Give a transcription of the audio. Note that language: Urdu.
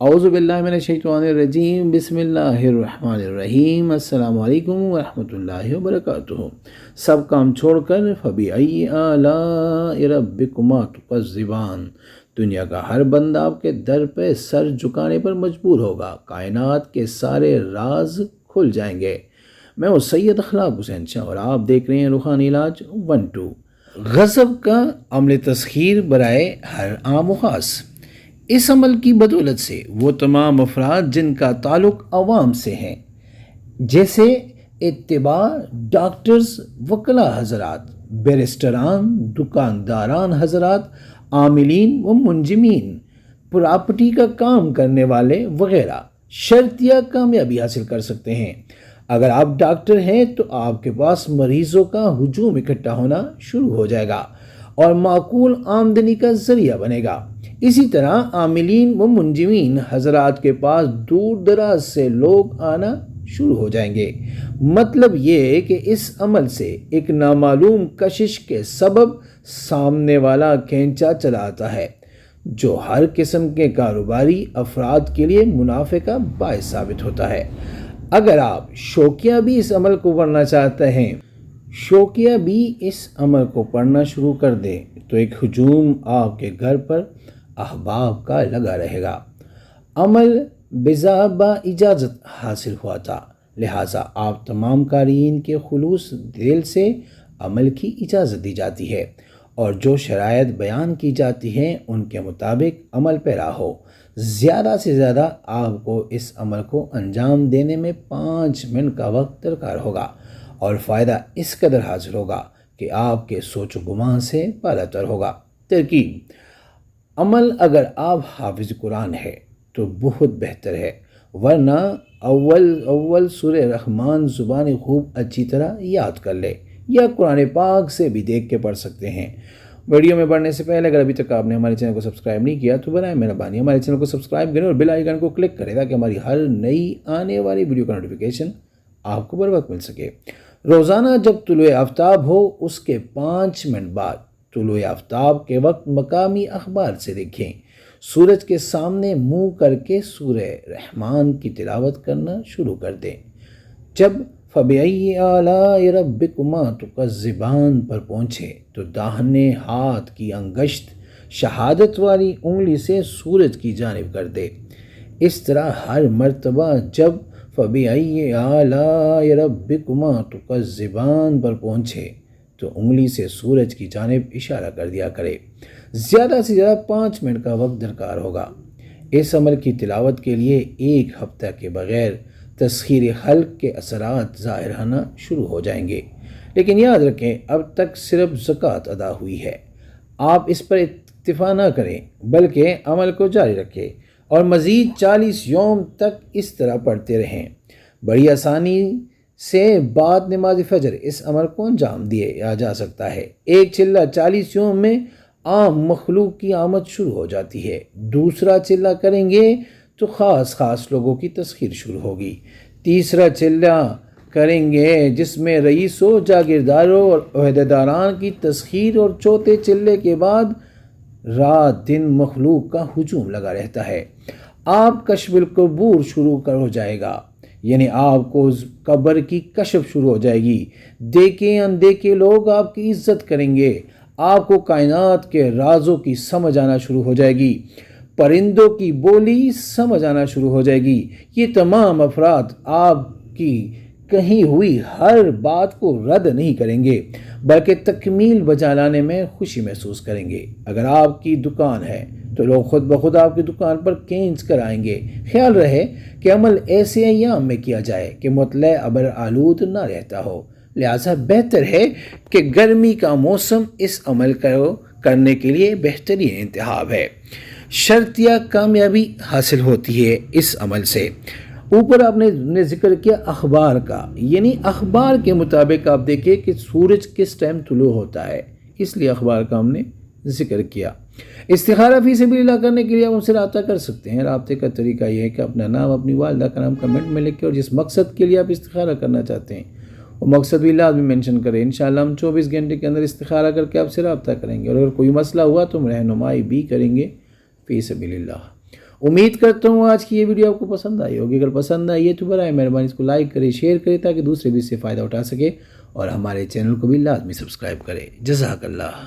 اعوذ باللہ من الشیطان الرجیم، بسم اللہ الرحمن الرحیم، السلام علیکم ورحمۃ اللہ وبرکاتہ۔ سب کام چھوڑ کر فبأي آلاء ربكما تكذبان، دنیا کا ہر بندہ آپ کے در پہ سر جھکانے پر مجبور ہوگا، کائنات کے سارے راز کھل جائیں گے۔ میں ہوں سید اخلاق حسین شاہ اور آپ دیکھ رہے ہیں روحانی علاج 1-2۔ غضب کا عمل تسخیر برائے ہر عام و خاص۔ اس عمل کی بدولت سے وہ تمام افراد جن کا تعلق عوام سے ہیں، جیسے اتباع، ڈاکٹرز، وکلاء حضرات، بیرسٹران، دکانداران حضرات، عاملین و منجمین، پراپرٹی کا کام کرنے والے وغیرہ شرطیہ کامیابی حاصل کر سکتے ہیں۔ اگر آپ ڈاکٹر ہیں تو آپ کے پاس مریضوں کا ہجوم اکٹھا ہونا شروع ہو جائے گا اور معقول آمدنی کا ذریعہ بنے گا۔ اسی طرح عاملین و منجمین حضرات کے پاس دور دراز سے لوگ آنا شروع ہو جائیں گے۔ مطلب یہ ہے کہ اس عمل سے ایک نامعلوم کشش کے سبب سامنے والا کھینچا چلا آتا ہے، جو ہر قسم کے کاروباری افراد کے لیے منافع کا باعث ثابت ہوتا ہے۔ اگر آپ شوقیہ بھی اس عمل کو پڑھنا شروع کر دیں تو ایک ہجوم آپ کے گھر پر احباب کا لگا رہے گا۔ عمل بضابطہ اجازت حاصل ہوا تھا، لہٰذا آپ تمام قارئین کے خلوص دل سے عمل کی اجازت دی جاتی ہے، اور جو شرائط بیان کی جاتی ہیں ان کے مطابق عمل پیرا ہو۔ زیادہ سے زیادہ آپ کو اس عمل کو انجام دینے میں 5 منٹ کا وقت درکار ہوگا، اور فائدہ اس قدر حاصل ہوگا کہ آپ کے سوچ و گمان سے بالاتر ہوگا۔ ترکیب: عمل اگر آپ حافظ قرآن ہے تو بہت بہتر ہے، ورنہ اول سورہ رحمان زبان خوب اچھی طرح یاد کر لے، یا قرآن پاک سے بھی دیکھ کے پڑھ سکتے ہیں۔ ویڈیو میں بڑھنے سے پہلے اگر ابھی تک آپ نے ہمارے چینل کو سبسکرائب نہیں کیا تو برائے مہربانی ہمارے چینل کو سبسکرائب کریں اور بیل آئیکن کو کلک کریں تاکہ ہماری ہر نئی آنے والی ویڈیو کا نوٹیفیکیشن آپ کو بر وقت مل سکے۔ روزانہ جب طلوع آفتاب ہو اس کے 5 منٹ بعد طلوع آفتاب کے وقت مقامی اخبار سے دیکھیں۔ سورج کے سامنے منہ کر کے سورہ رحمان کی تلاوت کرنا شروع کر دیں۔ جب فَبِأَيِّ آلَاءِ رَبِّكُمَا تُكَذِّبَانِ پر پہنچے تو داہنے ہاتھ کی انگشت شہادت والی انگلی سے سورج کی جانب کر دے۔ اس طرح ہر مرتبہ جب فَبِأَيِّ آلَاءِ رَبِّكُمَا تُكَذِّبَانِ پر پہنچے تو انگلی سے سورج کی جانب اشارہ کر دیا کرے۔ زیادہ سے زیادہ 5 منٹ کا وقت درکار ہوگا۔ اس عمل کی تلاوت کے لیے 1 ہفتہ کے بغیر تسخیر حلق کے اثرات ظاہر ہونا شروع ہو جائیں گے۔ لیکن یاد رکھیں، اب تک صرف زکوٰۃ ادا ہوئی ہے۔ آپ اس پر اکتفا نہ کریں بلکہ عمل کو جاری رکھیں اور مزید 40 یوم تک اس طرح پڑھتے رہیں۔ بڑی آسانی سے بعد نماز فجر اس عمل کو انجام دیا جا سکتا ہے۔ ایک چلہ 40 یوم میں عام مخلوق کی آمد شروع ہو جاتی ہے۔ دوسرا چلہ کریں گے تو خاص لوگوں کی تسخیر شروع ہوگی۔ تیسرا چلہ کریں گے جس میں رئیسوں، جاگیرداروں اور عہدیداران کی تسخیر، اور چوتھے چلے کے بعد رات دن مخلوق کا ہجوم لگا رہتا ہے۔ آپ کشف القبور شروع ہو جائے گا، یعنی آپ کو قبر کی کشف شروع ہو جائے گی۔ دیکھے اندیکھے لوگ آپ کی عزت کریں گے۔ آپ کو کائنات کے رازوں کی سمجھ آنا شروع ہو جائے گی۔ پرندوں کی بولی سمجھ آنا شروع ہو جائے گی۔ یہ تمام افراد آپ کی کہی ہوئی ہر بات کو رد نہیں کریں گے بلکہ تکمیل بجا لانے میں خوشی محسوس کریں گے۔ اگر آپ کی دکان ہے تو لوگ خود بخود آپ کی دکان پر کھینچ کر آئیں گے۔ خیال رہے کہ عمل ایسے ایام میں کیا جائے کہ مطلع ابر آلود نہ رہتا ہو، لہٰذا بہتر ہے کہ گرمی کا موسم اس عمل کو کرنے کے لیے بہترین انتخاب ہے۔ شرطیہ کامیابی حاصل ہوتی ہے اس عمل سے۔ اوپر آپ نے ذکر کیا اخبار کا، یعنی اخبار کے مطابق آپ دیکھیں کہ سورج کس ٹائم طلوع ہوتا ہے، اس لیے اخبار کا ہم نے ذکر کیا۔ استخارہ فی سبیل اللہ کرنے کے لیے آپ ہم سے رابطہ کر سکتے ہیں۔ رابطے کا طریقہ یہ ہے کہ اپنا نام، اپنی والدہ کا نام کمنٹ میں لکھیں اور جس مقصد کے لیے آپ استخارہ کرنا چاہتے ہیں وہ مقصد بھی لازمی مینشن کریں۔ انشاءاللہ ہم 24 گھنٹے کے اندر استخارہ کر کے آپ سے رابطہ کریں گے، اور اگر کوئی مسئلہ ہوا تو ہم رہنمائی بھی کریں گے فی سبیل اللہ۔ امید کرتا ہوں آج کی یہ ویڈیو آپ کو پسند آئی ہوگی. اگر پسند آئی ہے تو برائے مہربانی اس کو لائک کرے، شیئر کرے تاکہ دوسرے بھی اس سے فائدہ اٹھا سکے، اور ہمارے چینل کو بھی لازمی سبسکرائب کرے. جزاک اللہ.